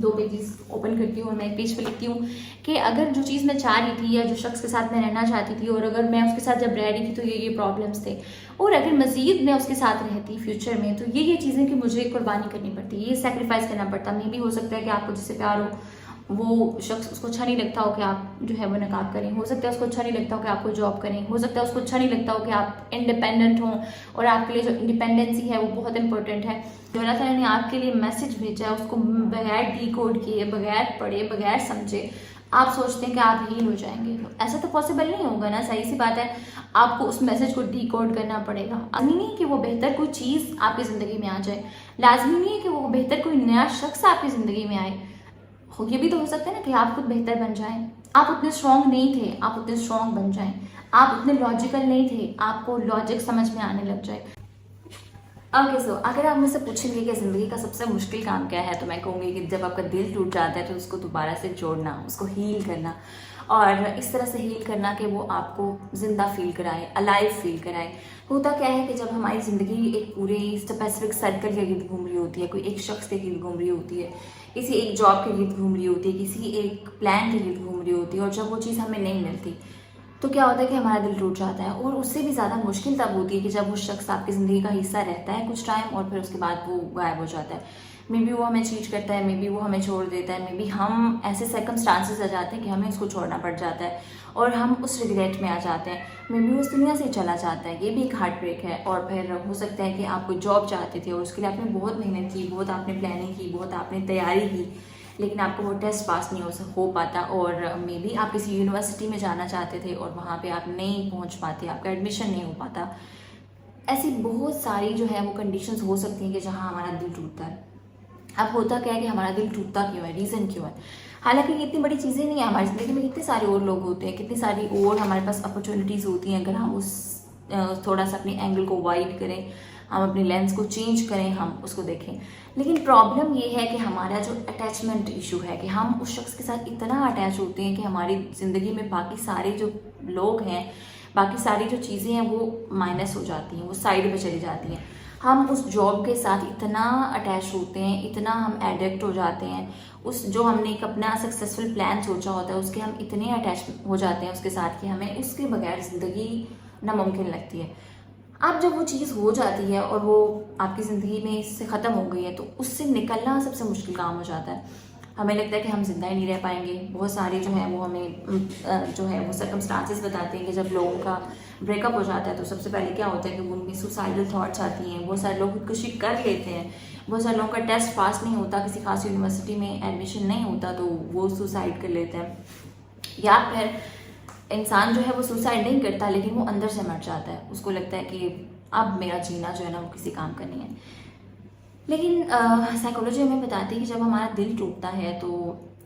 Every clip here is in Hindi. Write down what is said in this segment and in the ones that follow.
2 पेजेस ओपन करती हूँ और मैं एक पेज पे लिखती हूँ कि अगर जो चीज़ मैं चाह रही थी या जो शख्स के साथ मैं रहना चाहती थी और अगर मैं उसके साथ जब रह रही थी तो ये प्रॉब्लम्स थे, और अगर मज़ीद मैं उसके साथ रहती फ्यूचर में तो ये चीज़ें कि मुझे कुर्बानी करनी पड़ती, ये सेक्रीफाइस करना पड़ता। मे भी हो सकता है कि आपको जिससे प्यार हो वो शख्स, उसको अच्छा नहीं लगता हो कि आप जो है वो नकाब करें, हो सकता है उसको अच्छा नहीं लगता हो कि आप कोई जॉब करें, हो सकता है उसको अच्छा नहीं लगता हो कि आप इंडिपेंडेंट हों, और आपके लिए जो इंडिपेंडेंसी है वो बहुत इंपॉर्टेंट है। जो अल्लाह ताला ने आपके लिए मैसेज भेजा है उसको बगैर डिकोड किए, बगैर पढ़े, बगैर समझे आप सोचते हैं कि आप हील हो जाएंगे, तो ऐसा तो पॉसिबल नहीं होगा ना। सही सी बात है, आपको उस मैसेज को डिकोड करना पड़ेगा। लाजमी नहीं कि वो बेहतर कोई चीज़ आपकी ज़िंदगी में आ जाए, लाजमी नहीं है कि वो बेहतर कोई नया शख्स आपकी ज़िंदगी में आए। ये भी तो हो सकता है ना कि आप खुद बेहतर बन जाएं। आप उतने स्ट्रांग नहीं थे, आप उतने स्ट्रांग बन जाएं। आप उतने लॉजिकल नहीं थे, आपको लॉजिक समझ में आने लग जाए। ओके सो अगर आप मुझसे पूछेंगे कि ज़िंदगी का सबसे मुश्किल काम क्या है, तो मैं कहूँगी कि जब आपका दिल टूट जाता है तो उसको दोबारा से जोड़ना, उसको हील करना, और इस तरह से हील करना कि वो आपको ज़िंदा फील कराए, अलाइव फील कराए। होता क्या है कि जब हमारी ज़िंदगी एक पूरे स्पेसिफिक सर्कल के गिर्द घूम रही होती है, कोई एक शख्स के गिर्द घूम रही होती है, किसी एक जॉब के गिर्द घूम रही होती है, किसी एक प्लान के गिर्द घूम रही होती है, और जब वो चीज़ हमें नहीं मिलती तो क्या होता है कि हमारा दिल टूट जाता है। और उससे भी ज़्यादा मुश्किल तब होती है कि जब वो शख्स आपकी ज़िंदगी का हिस्सा रहता है कुछ टाइम और फिर उसके बाद वो गायब हो जाता है। मे बी वो हमें चीट करता है, मे बी वो हमें छोड़ देता है, मे बी हम ऐसे सर्कमस्टांसेस आ जाते हैं कि हमें उसको छोड़ना पड़ जाता है और हम उस रिग्रेट में आ जाते हैं। मे बी उस दुनिया से चला जाता है, ये भी एक हार्ट ब्रेक है। और फिर हो सकता है कि आप कोई जॉब चाहते थे और उसके लिए आपने बहुत मेहनत की, बहुत आपने प्लानिंग की, बहुत आपने तैयारी की, लेकिन आपको वो टेस्ट पास नहीं हो पाता, और मे बी आप किसी यूनिवर्सिटी में जाना चाहते थे और वहाँ पे आप नहीं पहुँच पाते, आपका एडमिशन नहीं हो पाता। ऐसी बहुत सारी जो है वो कंडीशंस हो सकती हैं कि जहाँ हमारा दिल टूटता है। अब होता क्या है कि हमारा दिल टूटता क्यों है, रीज़न क्यों है? हालांकि ये इतनी बड़ी चीज़ें नहीं है, हमारी ज़िंदगी में कितने सारे और लोग होते हैं, कितनी सारी और हमारे पास अपॉर्चुनिटीज़ होती हैं। अगर हम उस थोड़ा सा अपने एंगल को वाइड करें, हम अपनी लेंस को चेंज करें, हम उसको देखें। लेकिन प्रॉब्लम ये है कि हमारा जो अटैचमेंट इशू है कि हम उस शख्स के साथ इतना अटैच होते हैं कि हमारी ज़िंदगी में बाकी सारे जो लोग हैं, बाकी सारी जो चीज़ें हैं वो माइनस हो जाती हैं, वो साइड पे चली जाती हैं। हम उस जॉब के साथ इतना अटैच होते हैं, इतना हम एडिक्ट हो जाते हैं, उस जो हमने एक अपना सक्सेसफुल प्लान सोचा होता है उसके हम इतने अटैच हो जाते हैं उसके साथ कि हमें उसके बगैर ज़िंदगी नामुमकिन लगती है। अब जब वो चीज़ हो जाती है और वो आपकी ज़िंदगी में इससे ख़त्म हो गई है तो उससे निकलना सबसे मुश्किल काम हो जाता है। हमें लगता है कि हम जिंदा ही नहीं रह पाएंगे। बहुत सारे जो है वो हमें जो है वो सर्कमस्टांसेस बताते हैं कि जब लोगों का ब्रेकअप हो जाता है तो सबसे पहले क्या होता है कि उनमें सुसाइडल थॉट्स आती हैं। बहुत सारे लोग खुदकुशी कर लेते हैं, बहुत सारे लोगों का टेस्ट पास नहीं होता, किसी खास यूनिवर्सिटी में एडमिशन नहीं होता तो वो सुसाइड कर लेते हैं। या फिर इंसान जो है वो सुसाइड नहीं करता लेकिन वो अंदर से मर जाता है, उसको लगता है कि अब मेरा जीना जो है ना वो किसी काम का नहीं है। लेकिन साइकोलॉजी हमें बताती है कि जब हमारा दिल टूटता है तो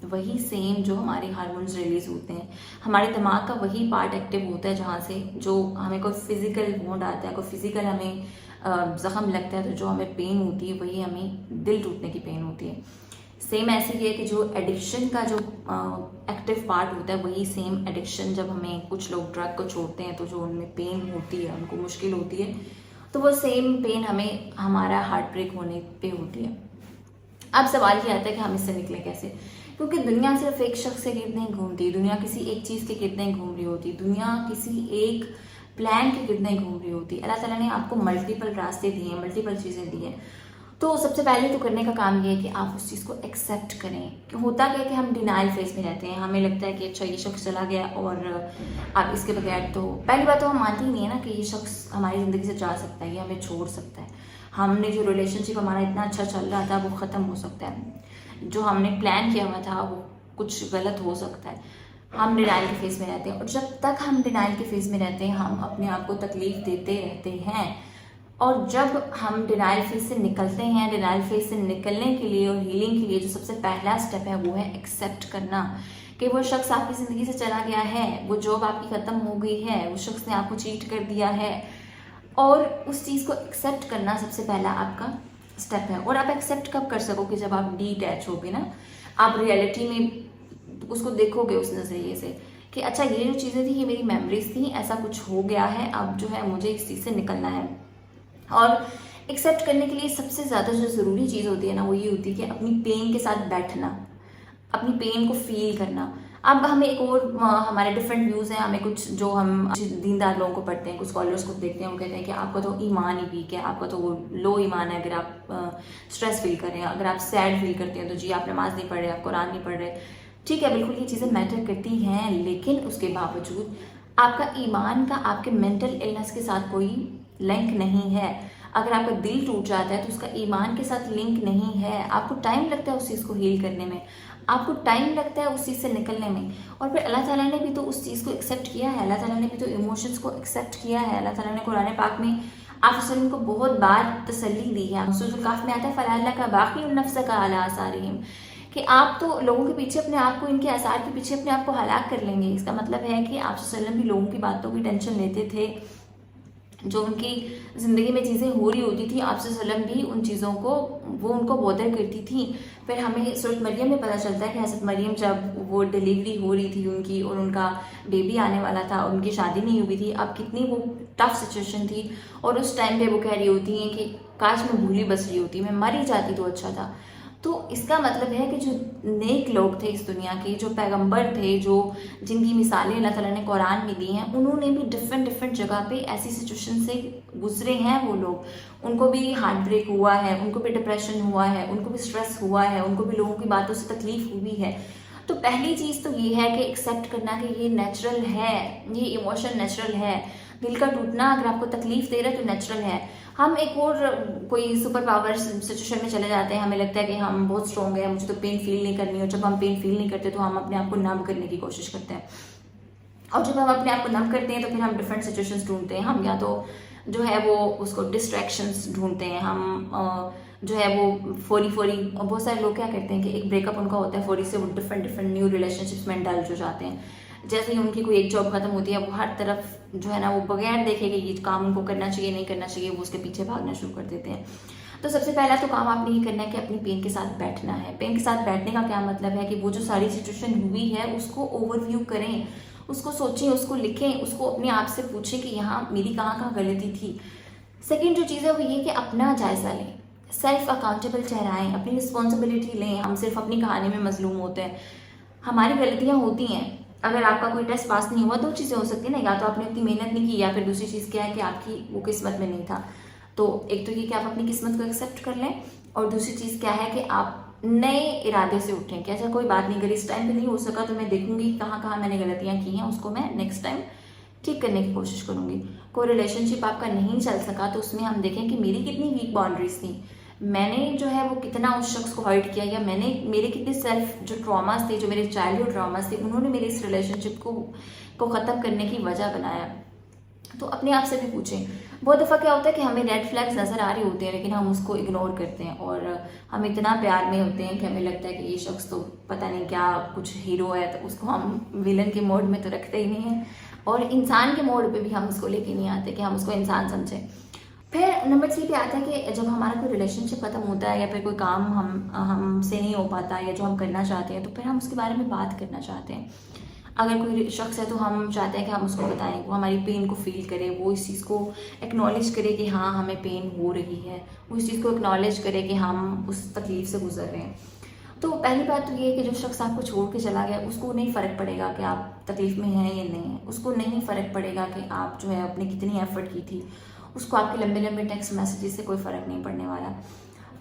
वही सेम जो हमारे हार्मोन्स रिलीज होते हैं, हमारे दिमाग का वही पार्ट एक्टिव होता है जहाँ से जो हमें कोई फिजिकल वोंड आता है, कोई फिजिकल हमें ज़ख्म लगता है तो जो हमें पेन होती है वही हमें दिल टूटने की पेन होती है। सेम ऐसे ही है कि जो एडिक्शन का जो एक्टिव पार्ट होता है वही सेम एडिक्शन जब हमें कुछ लोग ड्रग को छोड़ते हैं तो जो उनमें पेन होती है, उनको मुश्किल होती है, तो वो सेम पेन हमें हमारा हार्ट ब्रेक होने पे होती है। अब सवाल ये आता है कि हम इससे निकले कैसे, क्योंकि दुनिया सिर्फ एक शख्स के गिर्द नहीं घूमती, दुनिया किसी एक चीज़ के गिर्द नहीं घूम रही होती, दुनिया किसी एक प्लान के गिर्द नहीं घूम रही होती। अल्लाह ताला ने आपको मल्टीपल रास्ते दिए हैं, मल्टीपल चीज़ें दी हैं। तो सबसे पहले तो करने का काम ये है कि आप उस चीज़ को एक्सेप्ट करें। कि होता क्या है कि हम डिनाइल फेज में रहते हैं, हमें लगता है कि अच्छा ये शख्स चला गया और आप इसके बगैर, तो पहली बात तो हम मानते ही नहीं है ना कि ये शख्स हमारी ज़िंदगी से जा सकता है, ये हमें छोड़ सकता है। हमने जो रिलेशनशिप हमारा इतना अच्छा चल रहा था वो ख़त्म हो सकता है, जो हमने प्लान किया हुआ था वो कुछ गलत हो सकता है। हम डिनाइल के फेज में रहते हैं और जब तक हम डिनाइल के फेज में रहते हैं हम अपने आप को तकलीफ देते रहते हैं। और जब हम डिनाइल फेज से निकलते हैं, डिनाइल फेज से निकलने के लिए और हीलिंग के लिए जो सबसे पहला स्टेप है वो है एक्सेप्ट करना कि वो शख्स आपकी ज़िंदगी से चला गया है, वो जॉब आपकी ख़त्म हो गई है, वो शख्स ने आपको चीट कर दिया है। और उस चीज़ को एक्सेप्ट करना सबसे पहला आपका स्टेप है। और आप एक्सेप्ट कब कर सकोगे, जब आप डीटैच होगे ना, आप रियलिटी में उसको देखोगे उस नज़रिए से कि अच्छा ये जो चीज़ें थी ये मेरी मेमोरीज थी, ऐसा कुछ हो गया है, अब जो है मुझे इस चीज़ से निकलना है। और एक्सेप्ट करने के लिए सबसे ज़्यादा जो ज़रूरी चीज़ होती है ना वो ये होती है कि अपनी पेन के साथ बैठना। अपनी पेन को फील करना। अब हमें एक और हमारे डिफरेंट व्यूज़ हैं, हमें कुछ जो हम दीनदार लोगों को पढ़ते हैं, कुछ स्कॉलर्स को देखते हैं, वो कहते हैं कि आपका तो ईमान ही वीक है, आपका तो वो लो ईमान है अगर आप स्ट्रेस फील कर रहे हैं, अगर आप सैड फील करते हैं तो जी आप नमाज नहीं पढ़ रहे, आप कुरान नहीं पढ़ रहे। ठीक है, बिल्कुल ये चीज़ें मैटर करती हैं, लेकिन उसके बावजूद आपका ईमान का आपके मेंटल इलनेस के साथ कोई लिंक नहीं है। अगर आपका दिल टूट जाता है तो उसका ईमान के साथ लिंक नहीं है। आपको टाइम लगता है उस चीज़ को हील करने में, आपको टाइम लगता है उस चीज़ से निकलने में। और फिर अल्लाह ताला ने भी तो उस चीज़ को एक्सेप्ट किया है, अल्लाह ताला ने भी तो इमोशंस को एक्सेप्ट किया है। अल्लाह ताला ने कुरान पाक में आप वसल्लम को बहुत बार तसल्ली दी है। सूरह काफ में आता है फला का बाकी नफ्स का अला आसारिहिम, कि आप तो लोगों के पीछे अपने आप को, इनके आसार के पीछे अपने आप को हलाक कर लेंगे। इसका मतलब है कि आप वसल्लम भी लोगों की बातों की टेंशन लेते थे, जो उनकी ज़िंदगी में चीज़ें हो रही होती थी आप वसल्लम भी उन चीज़ों को, वो उनको बॉदर करती थी। फिर हमें सूरत मरियम में पता चलता है कि हज़रत मरियम जब वो डिलीवरी हो रही थी उनकी और उनका बेबी आने वाला था, उनकी शादी नहीं हुई थी, अब कितनी वो टफ सिचुएशन थी, और उस टाइम पे वो कह रही होती हैं कि काश मैं भूली बस रही होती, मैं मर ही जाती तो अच्छा था। तो इसका मतलब है कि जो नेक लोग थे इस दुनिया के, जो पैगंबर थे, जो जिनकी मिसालें अल्लाह ताला ने कुरान में दी हैं, उन्होंने भी डिफरेंट डिफरेंट जगह पे ऐसी सिचुएशन से गुजरे हैं। वो लोग, उनको भी हार्ट ब्रेक हुआ है, उनको भी डिप्रेशन हुआ है, उनको भी स्ट्रेस हुआ है, उनको भी लोगों की बातों से तकलीफ हुई है। तो पहली चीज़ तो ये है कि एक्सेप्ट करना कि ये नेचुरल है, ये इमोशन नेचुरल है। दिल का टूटना अगर आपको तकलीफ दे रहा है तो नेचुरल है। हम एक और कोई सुपर पावर सिचुएशन में चले जाते हैं, हमें लगता है कि हम बहुत स्ट्रॉन्ग है, मुझे तो पेन फील नहीं करनी, और जब हम पेन फील नहीं करते तो हम अपने आप को नम करने की कोशिश करते हैं, और जब हम अपने आप को नम करते हैं तो फिर हम डिफरेंट सिचुएशंस ढूंढते हैं। हम या तो जो है वो उसको डिस्ट्रैक्शंस ढूंढते हैं, हम जो है वो फौरी बहुत सारे लोग क्या करते हैं कि एक ब्रेकअप उनका होता है, फौरी से वो डिफरेंट डिफरेंट न्यू रिलेशनशिप्स में इंडल्ज हो जाते हैं। जैसे ही उनकी कोई एक जॉब खत्म होती है, वो हर तरफ जो है ना वो बगैर देखे कि ये काम उनको करना चाहिए नहीं करना चाहिए, वो उसके पीछे भागना शुरू कर देते हैं। तो सबसे पहला तो काम आपने ये करना है कि अपनी पेन के साथ बैठना है। पेन के साथ बैठने का क्या मतलब है कि वो जो सारी सिचुएशन हुई है उसको ओवरव्यू करें, उसको सोचें, उसको लिखें, उसको अपने आप से पूछें कि यहाँ मेरी कहाँ कहाँ गलती थी। सेकेंड जो चीज़ है वो ये कि अपना जायजा लें, सेल्फ अकाउंटेबल ठहराएं, अपनी रिस्पॉन्सिबिलिटी लें। हम सिर्फ अपनी कहानी में मजलूम होते हैं, हमारी गलतियाँ होती हैं। अगर आपका कोई टेस्ट पास नहीं हुआ, दो चीज़ें हो सकती है ना, या तो आपने उतनी मेहनत नहीं की, या फिर दूसरी चीज़ क्या है कि आपकी वो किस्मत में नहीं था। तो एक तो ये कि आप अपनी किस्मत को एक्सेप्ट कर लें, और दूसरी चीज़ क्या है कि आप नए इरादे से उठें कि अच्छा कोई बात नहीं, अगर इस टाइम पे नहीं हो सका तो मैं देखूंगी कहाँ कहाँ मैंने गलतियाँ की हैं, उसको मैं नेक्स्ट टाइम ठीक करने की कोशिश करूंगी। कोई रिलेशनशिप आपका नहीं चल सका तो उसमें हम देखें कि मेरी कितनी वीक बाउंड्रीज थी, मैंने जो है वो कितना उस शख्स को हर्ट किया, या मेरे कितने सेल्फ जो ट्रॉमास थे, जो मेरे चाइल्डहुड ट्रॉमास थे, उन्होंने मेरे इस रिलेशनशिप को ख़त्म करने की वजह बनाया। तो अपने आप से भी पूछें। बहुत दफ़ा क्या होता है कि हमें रेड फ्लैग्स नज़र आ रहे होते हैं लेकिन हम उसको इग्नोर करते हैं, और हम इतना प्यार में होते हैं कि हमें लगता है कि ये शख्स तो पता नहीं क्या कुछ हीरो है, तो उसको हम विलन के मोड में तो रखते ही नहीं हैं, और इंसान के मोड पे भी हम उसको लेके नहीं आते कि हम उसको इंसान समझें। फिर नंबर 3 पे आता है कि जब हमारा कोई रिलेशनशिप खत्म होता है, या फिर कोई काम हमसे नहीं हो पाता, या जो हम करना चाहते हैं, तो फिर हम उसके बारे में बात करना चाहते हैं। अगर कोई शख्स है तो हम चाहते हैं कि हम उसको बताएं, वो हमारी पेन को फील करे, वो इस चीज़ को एक्नॉलेज करे कि हाँ हमें पेन हो रही है, वो इस चीज़ को एक्नॉलेज करे कि हम उस तकलीफ से गुजर रहे हैं। तो पहली बात तो ये है कि जो शख्स आपको छोड़ के चला गया उसको नहीं फ़र्क पड़ेगा कि आप तकलीफ़ में हैं या नहीं है, उसको नहीं फ़र्क पड़ेगा कि आप जो है अपने कितनी एफर्ट की थी, उसको आपके लंबे लंबे टेक्स्ट मैसेजेस से कोई फ़र्क नहीं पड़ने वाला।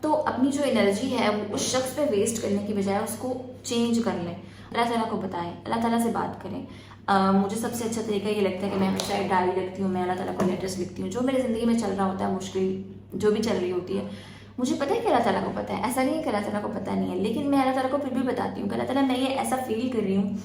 तो अपनी जो एनर्जी है वो उस शख्स पे वेस्ट करने की बजाय उसको चेंज कर लें, अल्लाह ताला को बताएं, अल्लाह ताला से बात करें। मुझे सबसे अच्छा तरीका ये लगता है कि मैं हमेशा एक डायरी लिखती हूँ, मैं अल्लाह ताला को लेटर्स लिखती हूँ, जो मेरी ज़िंदगी में चल रहा होता है, मुश्किल जो भी चल रही होती है, मुझे पता है कि अल्लाह ताला को पता है, ऐसा नहीं है कि अल्लाह ताला को पता नहीं है, लेकिन मैं अल्लाह ताला को फिर भी बताती हूँ कि अल्लाह ताला मैं ये ऐसा फील कर रही हूँ,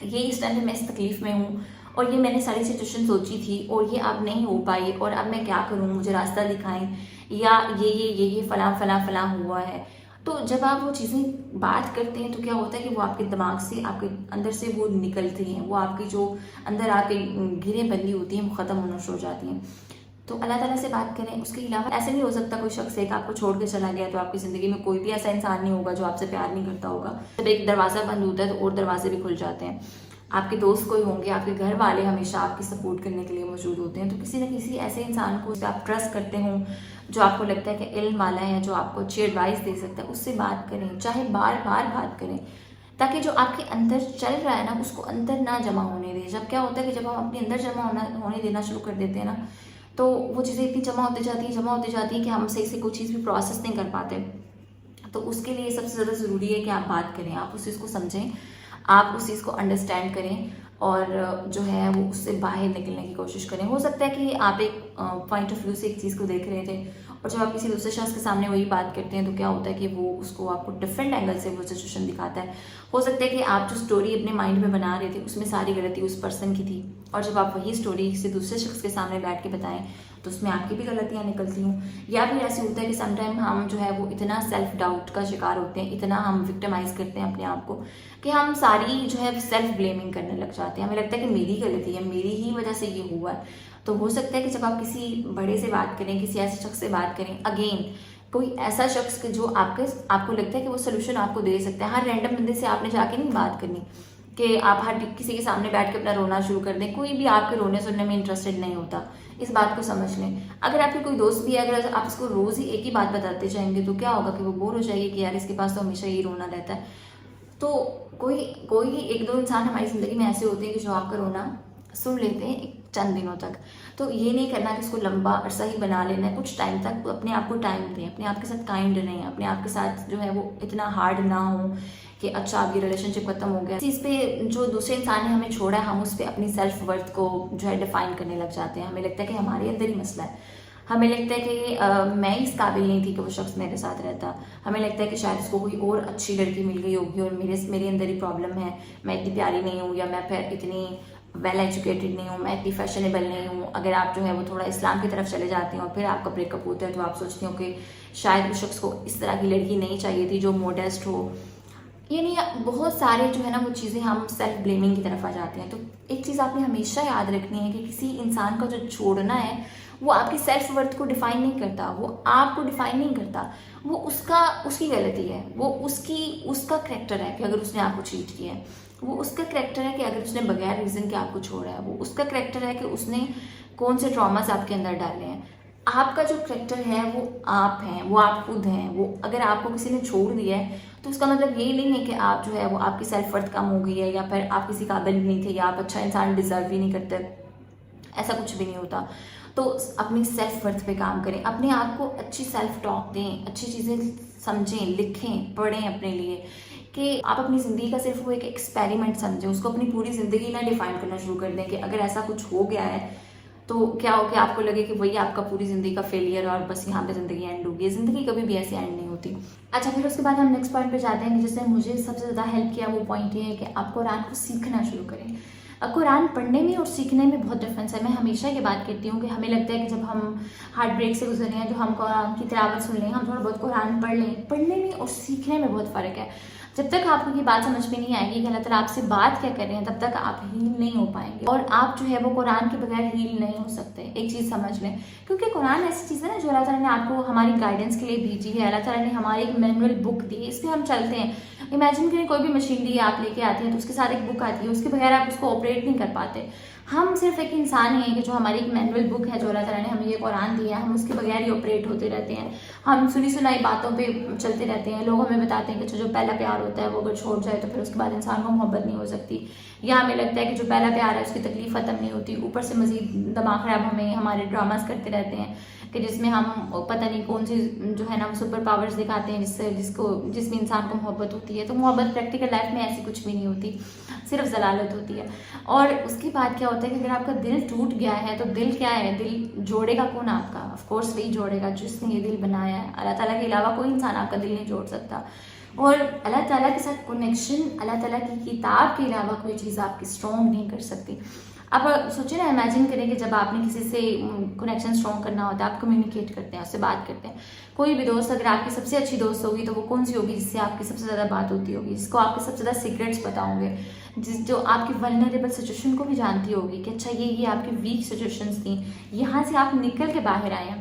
ये इस टाइम पे मैं इस तकलीफ़ में हूँ, और ये मैंने सारी सिचुएशन सोची थी और ये अब नहीं हो पाई, और अब मैं क्या करूँ, मुझे रास्ता दिखाएं, या ये फलां फलां फलां हुआ है। तो जब आप वो चीज़ें बात करते हैं तो क्या होता है कि वो आपके दिमाग से, आपके अंदर से वो निकलती हैं, वो आपकी जो अंदर आपके घिरें बंदी होती हैं वो ख़त्म होना शुरू हो जाती हैं। तो अल्लाह ताला से बात करें। उसके अलावा ऐसे नहीं हो सकता कोई शख्स एक आपको छोड़ के चला गया तो आपकी ज़िंदगी में कोई भी ऐसा इंसान नहीं होगा जो आपसे प्यार नहीं करता होगा। जब एक दरवाज़ा बंद होता है तो और दरवाजे भी खुल जाते हैं। आपके दोस्त कोई होंगे, आपके घर वाले हमेशा आपकी सपोर्ट करने के लिए मौजूद होते हैं। तो किसी न किसी ऐसे इंसान को जो आप ट्रस्ट करते हो, जो आपको लगता है कि इल्म वाला है, जो आपको अच्छी एडवाइस दे सकता है, उससे बात करें, चाहे बार बार बात करें। ताकि जो आपके अंदर चल रहा है ना उसको अंदर ना जमा होने दें। जब क्या होता है कि जब हम अपने अंदर जमा होने देना शुरू कर देते हैं ना, तो वो चीज़ें इतनी जमा होती जाती है कि हम सही से कोई चीज़ भी प्रोसेस नहीं कर पाते। तो उसके लिए सबसे ज़्यादा ज़रूरी है कि आप बात करें, आप उस चीज़ को समझें, आप उस चीज़ को अंडरस्टैंड करें और जो है वो उससे बाहर निकलने की कोशिश करें। हो सकता है कि आप एक पॉइंट ऑफ व्यू से एक चीज़ को देख रहे थे और जब आप किसी दूसरे शख्स के सामने वही बात करते हैं तो क्या होता है कि वो उसको आपको डिफरेंट एंगल से वो सिचुएशन दिखाता है। हो सकता है कि आप जो स्टोरी अपने माइंड में बना रहे थे उसमें सारी गलती उस पर्सन की थी और जब आप वही स्टोरी किसी दूसरे शख्स के सामने बैठ के बताएं तो उसमें आपकी भी गलतियां निकलती हूँ। या फिर ऐसे होता है कि समटाइम हम जो है वो इतना सेल्फ डाउट का शिकार होते हैं, इतना हम विक्टिमाइज करते हैं अपने आप को कि हम सारी जो है सेल्फ ब्लेमिंग करने लग जाते हैं। हमें लगता है कि मेरी गलती है, मेरी ही वजह से ये हुआ है। तो हो सकता है कि जब आप किसी बड़े से बात करें, किसी ऐसे शख्स से बात करें, अगेन कोई ऐसा शख्स जो आपको लगता है कि वो सोल्यूशन आपको दे सकता है। हर रैंडम बंदे से आपने जाके नहीं बात करनी कि आप हर किसी के सामने बैठ के अपना रोना शुरू कर दें। कोई भी आपके रोने सुनने में इंटरेस्टेड नहीं होता, इस बात को समझ लें। अगर आपके कोई दोस्त भी है, अगर आप इसको रोज ही एक ही बात बताते जाएंगे तो क्या होगा कि वो बोर हो जाएगी कि यार इसके पास तो हमेशा यही रोना रहता है। तो कोई ही एक दो इंसान हमारी जिंदगी में ऐसे होते हैं कि जो आपका रोना सुन लेते हैं एक चंद दिनों तक। तो ये नहीं करना कि इसको लंबा अरसा ही बना लेना है, कुछ टाइम तक अपने आप को टाइम दें, अपने आप के साथ काइंड रहें, अपने आप के साथ जो है वो इतना हार्ड ना हो कि अच्छा अब ये रिलेशनशिप खत्म हो गया। इस पे जो दूसरे इंसान ने हमें छोड़ा है हम उस पर अपनी सेल्फ वर्थ को जो है डिफाइन करने लग जाते हैं। हमें लगता है कि हमारे अंदर ही मसला है, हमें लगता है कि मैं इस काबिल नहीं थी कि वो शख्स मेरे साथ रहता, हमें लगता है कि शायद उसको कोई और अच्छी लड़की मिल गई होगी और मेरे अंदर ही प्रॉब्लम है, मैं इतनी प्यारी नहीं हूँ या मैं फिर इतनी वेल एजुकेटेड नहीं हूँ, मैं इतनी फैशनेबल नहीं हूँ। अगर आप जो है वो थोड़ा इस्लाम की तरफ चले जाते हैं और फिर आपका ब्रेकअप होता है तो आप सोचते हो कि शायद उस शख्स को इस तरह की लड़की नहीं चाहिए थी जो मॉडेस्ट हो। ये नहीं, बहुत सारे जो है ना वो चीज़ें हम सेल्फ ब्लेमिंग की तरफ आ जाते हैं। तो एक चीज़ आपने हमेशा याद रखनी है कि किसी इंसान का जो छोड़ना है वो आपकी सेल्फ वर्थ को डिफाइन नहीं करता, वो आपको डिफाइन नहीं करता, वो उसकी गलती है, वो उसका करेक्टर है कि अगर उसने आपको चीट किया है, वो उसका करेक्टर है कि अगर उसने बगैर रीज़न के आपको छोड़ा है, वो उसका करेक्टर है कि उसने कौन से ट्रॉमास आपके अंदर डाले हैं। आपका जो करेक्टर है वो आप हैं, वो आप खुद हैं। वो अगर आपको किसी ने छोड़ दिया है तो उसका मतलब ये नहीं है कि आप जो है वो आपकी सेल्फ वर्थ कम हो गई है या फिर आप किसी काबिल नहीं थे या आप अच्छा इंसान डिजर्व ही नहीं करते, ऐसा कुछ भी नहीं होता। तो अपनी सेल्फ वर्थ पे काम करें, अपने आप को अच्छी सेल्फ टॉक दें, अच्छी चीज़ें समझें, लिखें, पढ़ें अपने लिए कि आप अपनी ज़िंदगी का सिर्फ वो एक एक्सपेरिमेंट समझें, उसको अपनी पूरी ज़िंदगी ना डिफाइन करना शुरू कर दें कि अगर ऐसा कुछ हो गया है तो क्या हो कि आपको लगे कि वही आपका पूरी ज़िंदगी का फेलियर और बस यहाँ पे ज़िंदगी एंड होगी। ज़िंदगी कभी भी ऐसे एंड नहीं होती। अच्छा, फिर उसके बाद हम नेक्स्ट पॉइंट पे जाते हैं कि जिसने मुझे सबसे ज़्यादा हेल्प किया। वो पॉइंट ये है कि आप कुरान को सीखना शुरू करें। कुरान पढ़ने में और सीखने में बहुत डिफरेंस है। मैं हमेशा ये बात कहती हूँ कि हमें लगता है कि जब हम हार्ट ब्रेक से गुजर रहे हैं तो हम कुरान की तिलावत सुन लें, हम थोड़ा बहुत कुरान पढ़ लें, पढ़ने में और सीखने में बहुत फ़र्क है। जब तक आपको ये बात समझ में नहीं आएगी कि अल्लाह ताला आपसे बात क्या कर रहे हैं, तब तक आप हील नहीं हो पाएंगे और आप जो है वो कुरान के बगैर हील नहीं हो सकते। एक चीज़ समझ लें, क्योंकि कुरान ऐसी चीज़ है ना जो अल्लाह ताला ने आपको हमारी गाइडेंस के लिए भेजी है। अल्लाह ताला ने हमारी एक मैनुअल बुक दी है, इस पर हम चलते हैं। इमेजिन करें कोई भी मशीनरी आप लेके आते हैं तो उसके साथ एक बुक आती है, उसके बगैर आप उसको ऑपरेट नहीं कर पाते। हम सिर्फ एक इंसान हैं कि जो हमारी एक मैनुअल बुक है जो अल्लाह ताला ने हमें ये कुरान दिया है, हम उसके बगैर ही ऑपरेट होते रहते हैं। हम सुनी सुनाई बातों पे चलते रहते हैं। लोग हमें बताते हैं कि जो पहला प्यार होता है वो अगर छोड़ जाए तो फिर उसके बाद इंसान को मोहब्बत नहीं हो सकती, या हमें लगता है कि जो पहला प्यार है उसकी तकलीफ खत्म नहीं होती। ऊपर से मजीद दिमाग खराब हमें हमारे ड्रामास करते रहते हैं कि जिसमें हम पता नहीं कौन सी जो है ना सुपर पावर्स दिखाते हैं जिसमें इंसान को मोहब्बत होती है। तो मोहब्बत प्रैक्टिकल लाइफ में ऐसी कुछ भी नहीं होती, सिर्फ जलालत होती है। और उसके बाद क्या होता है कि अगर आपका दिल टूट गया है तो दिल क्या है, दिल जोड़ेगा कौन आपका? ऑफ कोर्स वही जोड़ेगा जिसने ये दिल बनाया है। अल्लाह ताला के अलावा कोई इंसान आपका दिल नहीं जोड़ सकता। और अल्लाह ताला के साथ कनेक्शन अल्लाह ताला की किताब के अलावा कोई चीज़ आपकी स्ट्रॉन्ग नहीं कर सकती। आप सोचिए ना, इमेजिन करें कि जब आपने किसी से कनेक्शन स्ट्रॉन्ग करना होता है, आप कम्युनिकेट करते हैं, उससे बात करते हैं। कोई भी दोस्त अगर आपकी सबसे अच्छी दोस्त होगी तो वो कौन सी होगी जिससे आपकी सबसे ज़्यादा बात होती होगी, जिसको आपके सबसे ज़्यादा सीक्रेट्स पता होंगे, जो आपकी वल्नरेबल सिचुएशन को भी जानती होगी कि अच्छा ये आपकी वीक सिचुएशंस थी, यहाँ से आप निकल के बाहर आए हैं।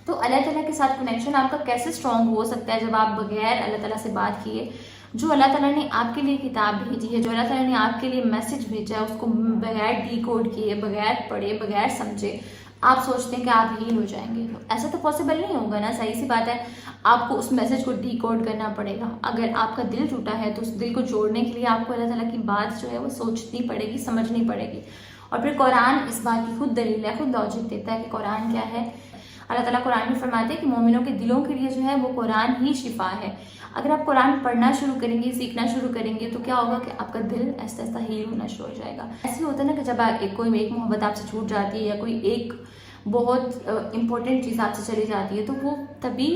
तो अल्लाह ताला के साथ कनेक्शन आपका कैसे स्ट्रॉन्ग हो सकता है जब आप बगैर अल्लाह ताला से बात किए, जो अल्लाह ताला ने आपके लिए किताब भेजी है, जो अल्लाह ताला ने आपके लिए मैसेज भेजा है, उसको बगैर डिकोड किए, बगैर पढ़े, बगैर समझे आप सोचते हैं कि आप हील हो जाएंगे, तो ऐसा तो पॉसिबल नहीं होगा ना। सही सी बात है, आपको उस मैसेज को डिकोड करना पड़ेगा। अगर आपका दिल टूटा है तो उस दिल को जोड़ने के लिए आपको अल्लाह ताला की बात जो है वो सोचनी पड़ेगी, समझनी पड़ेगी। और फिर कुरान इस बात की खुद दलील है, खुद लॉजिक देता है कि कुरान क्या है। अल्लाह ताला कुरान में फरमाते हैं कि मोमिनों के दिलों के लिए जो है वो कुरान ही शिफा है। अगर आप कुरान पढ़ना शुरू करेंगे, सीखना शुरू करेंगे, तो क्या होगा कि आपका दिल ऐसा ऐसा हील होना शुरू हो जाएगा। ऐसे होता है ना कि जब कोई एक मोहब्बत आपसे छूट जाती है या कोई एक बहुत इंपॉर्टेंट चीज़ आपसे चली जाती है, तो वो तभी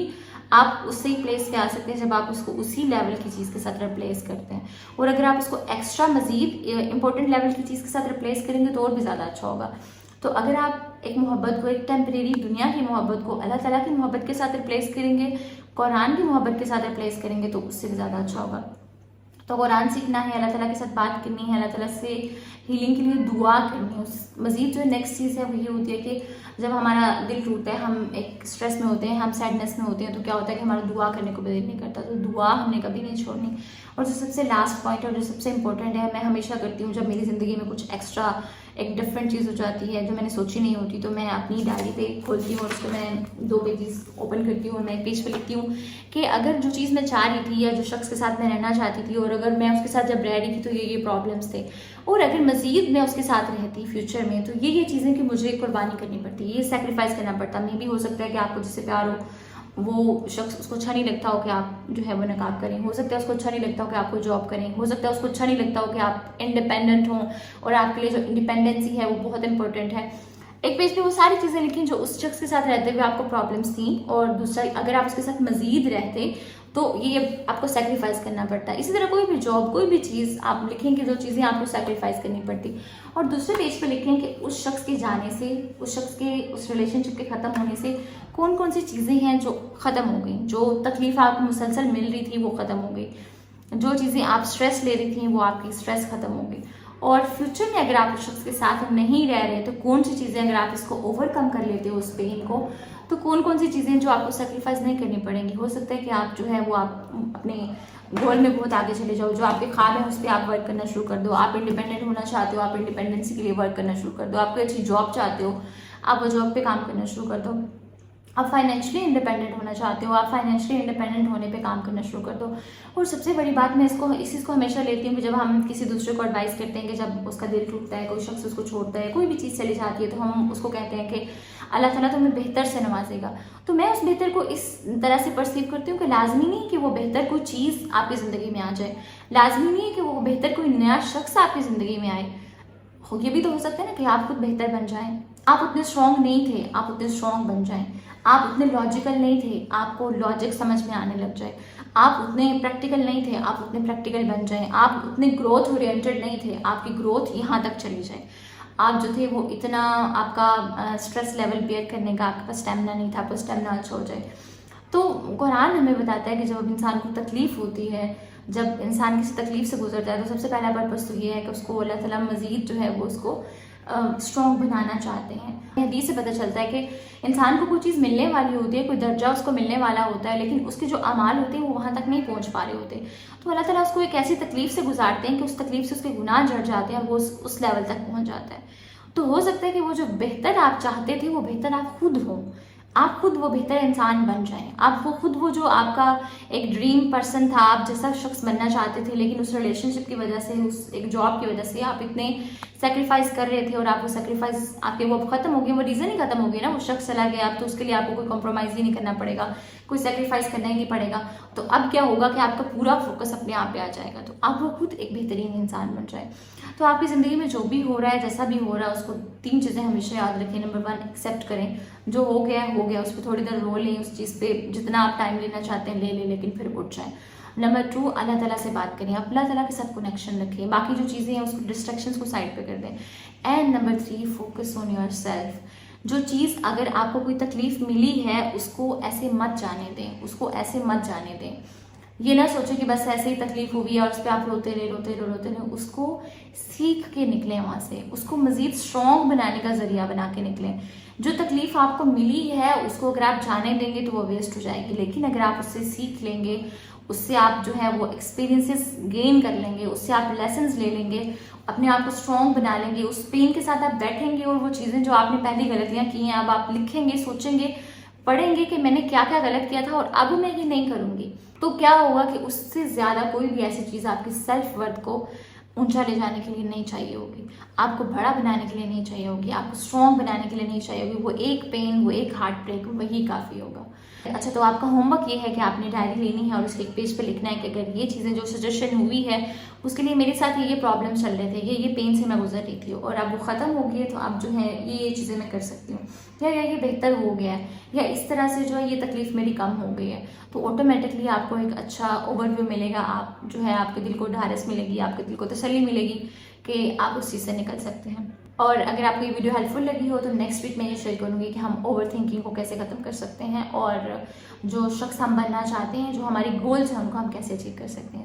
आप उससे ही प्लेस पे आ सकते हैं जब आप उसको उसी लेवल की चीज़ के साथ रिप्लेस करते हैं। और अगर आप उसको एक्स्ट्रा मजीद इंपॉर्टेंट लेवल की चीज़ के साथ रिप्लेस करेंगे तो और भी ज़्यादा अच्छा होगा। तो अगर आप एक मोहब्बत को, एक टेम्परेरी दुनिया की मोहब्बत को अल्लाह ताला की मोहब्बत के साथ रिप्लेस करेंगे, कुरान की मोहब्बत के साथ रिप्लेस करेंगे, तो उससे भी ज़्यादा अच्छा होगा। तो कुरान सीखना है, अल्लाह ताला के साथ बात करनी है, अल्लाह ताला से हीलिंग के लिए दुआ करनी है। मज़ीद जो नेक्स्ट चीज़ है वो ये होती है कि जब हमारा दिल टूटता है, हम एक स्ट्रेस में होते हैं, हम सैडनेस में होते हैं, तो क्या होता है कि हमारा दुआ करने को दिल नहीं करता। तो दुआ हमने कभी नहीं छोड़नी। और जो सबसे लास्ट पॉइंट और जो सबसे इंपॉर्टेंट है, मैं हमेशा करती हूँ जब मेरी ज़िंदगी में कुछ एक्स्ट्रा एक डिफरेंट चीज़ हो जाती है जो मैंने सोची नहीं होती, तो मैं अपनी डायरी पे खोलती हूँ और उसको मैं 2 पेजेस ओपन करती हूँ और मैं एक पेज पे लिखती हूँ कि अगर जो चीज़ मैं चाह रही थी या जो शख्स के साथ मैं रहना चाहती थी और अगर मैं उसके साथ जब रह रही थी तो ये प्रॉब्लम्स थे, और अगर मज़ीद मैं उसके साथ रहती फ्यूचर में तो ये चीज़ें कि मुझे कुर्बानी करनी पड़ती, ये सेक्रीफाइस करना पड़ता। मे भी हो सकता है कि आपको जिससे प्यार हो वो शख्स, उसको अच्छा नहीं लगता हो कि आप जो है वो नकाब करें, हो सकता है उसको अच्छा नहीं लगता हो कि आपको जॉब करें, हो सकता है उसको अच्छा नहीं लगता हो कि आप इंडिपेंडेंट हों, और आपके लिए जो इंडिपेंडेंसी है वो बहुत इंपॉर्टेंट है। एक पेज पे वो सारी चीज़ें लिखी जो उस शख्स के साथ रहते हुए आपको प्रॉब्लम्स थी, और दूसरा अगर आप उसके साथ मजीद रहते तो ये आपको सेक्रीफाइस करना पड़ता है। इसी तरह कोई भी जॉब, कोई भी चीज़ आप लिखें कि जो चीज़ें आपको सेक्रीफाइस करनी पड़ती, और दूसरे पेज पे लिखें कि उस शख्स के जाने से, उस शख्स के उस रिलेशनशिप के ख़त्म होने से कौन कौन सी चीज़ें हैं जो ख़त्म हो गई, जो तकलीफ आपको मुसलसल मिल रही थी वो ख़त्म हो गई, जो चीज़ें आप स्ट्रेस ले रही थी वो आपकी स्ट्रेस ख़त्म हो गई। और फ्यूचर में अगर आप उस शख्स के साथ नहीं रह रहे तो कौन सी चीज़ें अगर आप इसको ओवरकम कर लेते हो उस पेन को, तो कौन कौन सी चीज़ें जो आपको सेक्रीफाइस नहीं करनी पड़ेंगी। हो सकता है कि आप जो है वो आप अपने गोल में बहुत आगे चले जाओ, जो आपके ख्वाब है उस पर आप वर्क करना शुरू कर दो। आप इंडिपेंडेंट होना चाहते हो, आप इंडिपेंडेंसी के लिए वर्क करना शुरू कर दो। आप कोई अच्छी जॉब चाहते हो, आप वो जॉब पे काम करना शुरू कर दो। आप फाइनेंशियली इंडिपेंडेंट होना चाहते हो, आप फाइनेंशियली इंडिपेंडेंट होने पे काम करना शुरू कर दो। और सबसे बड़ी बात, मैं इस चीज़ को हमेशा लेती हूँ कि जब हम किसी दूसरे को एडवाइस करते हैं कि जब उसका दिल टूटता है, कोई शख्स उसको छोड़ता है, कोई भी चीज़ चली जाती है, तो हम उसको कहते हैं कि अल्लाह ताला तुम्हें बेहतर से नवाजेगा। तो मैं उस बेहतर को इस तरह से परसीव करती हूँ कि लाजमी नहीं कि वो बेहतर कोई चीज़ आपकी ज़िंदगी में आ जाए, लाजमी नहीं है कि वो बेहतर कोई नया शख्स आपकी ज़िंदगी में आए। ये भी तो हो सकता है ना कि आप खुद बेहतर बन जाएं। आप उतने स्ट्रॉन्ग नहीं थे, आप उतने स्ट्रॉन्ग बन जाएं। आप उतने लॉजिकल नहीं थे, आपको लॉजिक समझ में आने लग जाए। आप उतने प्रैक्टिकल नहीं थे, आप उतने प्रैक्टिकल बन जाएं। आप उतने ग्रोथ ओरिएंटेड नहीं थे, आपकी ग्रोथ यहाँ तक चली जाए। आप जो थे वो इतना, आपका स्ट्रेस लेवल बेयर करने का आपके पास स्टेमिना नहीं था, आपका स्टेमिना अच्छा हो जाए। तो कुरान हमें बताता है कि जब इंसान को तकलीफ होती है, जब इंसान किसी तकलीफ से गुजरता है, तो सबसे पहला पर्पस तो ये है कि उसको अल्लाह ताला मज़ीद जो है वो उसको स्ट्रॉन्ग बनाना चाहते हैं। हदीस से पता चलता है कि इंसान को कोई चीज़ मिलने वाली होती है, कोई दर्जा उसको मिलने वाला होता है, लेकिन उसके जो अमाल होते हैं वो वहाँ तक नहीं पहुँच पा रहे होते। तो अल्लाह ताला उसको एक ऐसी तकलीफ से गुजारते हैं कि उस तकलीफ से उसके गुनाह जड़ जाते हैं और वो उस लेवल तक पहुँच जाता है। तो हो सकता है कि वो जो बेहतर आप चाहते थे वो बेहतर आप खुद हो, आप खुद वो बेहतर इंसान बन जाएं। आप वो खुद वो जो आपका एक ड्रीम पर्सन था, आप जैसा शख्स बनना चाहते थे, लेकिन उस रिलेशनशिप की वजह से, उस एक जॉब की वजह से आप इतने सेक्रीफाइस कर रहे थे और आप वो सेक्रीफाइस आपके वो खत्म हो गए, वो रीज़न ही खत्म हो गया ना, वो शख्स चला गया। अब तो उसके लिए आपको कोई कॉम्प्रोमाइज़ ही नहीं करना पड़ेगा, कोई सेक्रीफाइस करना ही नहीं पड़ेगा। तो अब क्या होगा कि आपका पूरा फोकस अपने आप पे आ जाएगा, तो आप वो खुद एक बेहतरीन इंसान बन जाए। तो आपकी ज़िंदगी में जो भी हो रहा है, जैसा भी हो रहा है, उसको 3 चीज़ें हमेशा याद रखें। नंबर 1, एक्सेप्ट करें, जो हो गया हो गया, उस पर थोड़ी देर रो लें, उस चीज़ पे जितना आप टाइम लेना चाहते हैं ले लें, लेकिन फिर उठ जाएं। नंबर 2, अल्लाह ताला से बात करें, अल्लाह ताला के साथ कनेक्शन रखें, बाकी जो चीज़ें हैं उसको, डिस्ट्रैक्शंस को साइड पे कर दें। And number 3, focus on your self. जो चीज़ अगर आपको कोई तकलीफ मिली है उसको ऐसे मत जाने दें, उसको ऐसे मत जाने दें। ये ना सोचो कि बस ऐसे ही तकलीफ हुई है और उस पर आप रोते रहे, उसको सीख के निकलें वहाँ से, उसको मज़ीद स्ट्रॉन्ग बनाने का ज़रिया बना के निकलें। जो तकलीफ आपको मिली है उसको अगर आप जाने देंगे तो वो वेस्ट हो जाएगी, लेकिन अगर आप उससे सीख लेंगे, उससे आप जो है वो एक्सपीरियंसेस गेन कर लेंगे, उससे आप लेसन्स ले लेंगे, अपने आप को स्ट्रॉन्ग बना लेंगे। उस पेन के साथ आप बैठेंगे और वो चीज़ें जो आपने पहली गलतियाँ की हैं अब आप लिखेंगे, सोचेंगे, पढ़ेंगे कि मैंने क्या क्या गलत किया था और अब मैं ये नहीं करूँगी। तो क्या होगा कि उससे ज़्यादा कोई भी ऐसी चीज़ आपकी सेल्फ वर्थ को ऊंचा ले जाने के लिए नहीं चाहिए होगी, आपको बड़ा बनाने के लिए नहीं चाहिए होगी, आपको स्ट्रॉन्ग बनाने के लिए नहीं चाहिए होगी। वो एक पेन, वो एक हार्ट ब्रेक, वही काफ़ी होगा। अच्छा, तो आपका होमवर्क ये है कि आपने डायरी लेनी है और उसके एक पेज पे लिखना है कि अगर ये चीज़ें जो सजेशन हुई है उसके लिए मेरे साथ ये प्रॉब्लम चल रहे थे, ये पेन से मैं गुजर रही थी और अब वो ख़त्म हो गई है, तो आप जो है ये चीज़ें मैं कर सकती हूँ, या ये बेहतर हो गया है, या इस तरह से जो है ये तकलीफ़ मेरी कम हो गई है। तो ऑटोमेटिकली आपको एक अच्छा ओवरव्यू मिलेगा, आप जो है आपके दिल को ढारस मिलेगी, आपके दिल को तसल्ली मिलेगी कि आप उस चीज़ से निकल सकते हैं। और अगर आपको ये वीडियो हेल्पफुल लगी हो तो नेक्स्ट वीक मैं ये शेयर करूँगी कि हम ओवर थिंकिंग को कैसे ख़त्म कर सकते हैं और जो शख्स हम बनना चाहते हैं, जो हमारी गोल्स हैं, उनको हम कैसे अचीव कर सकते हैं।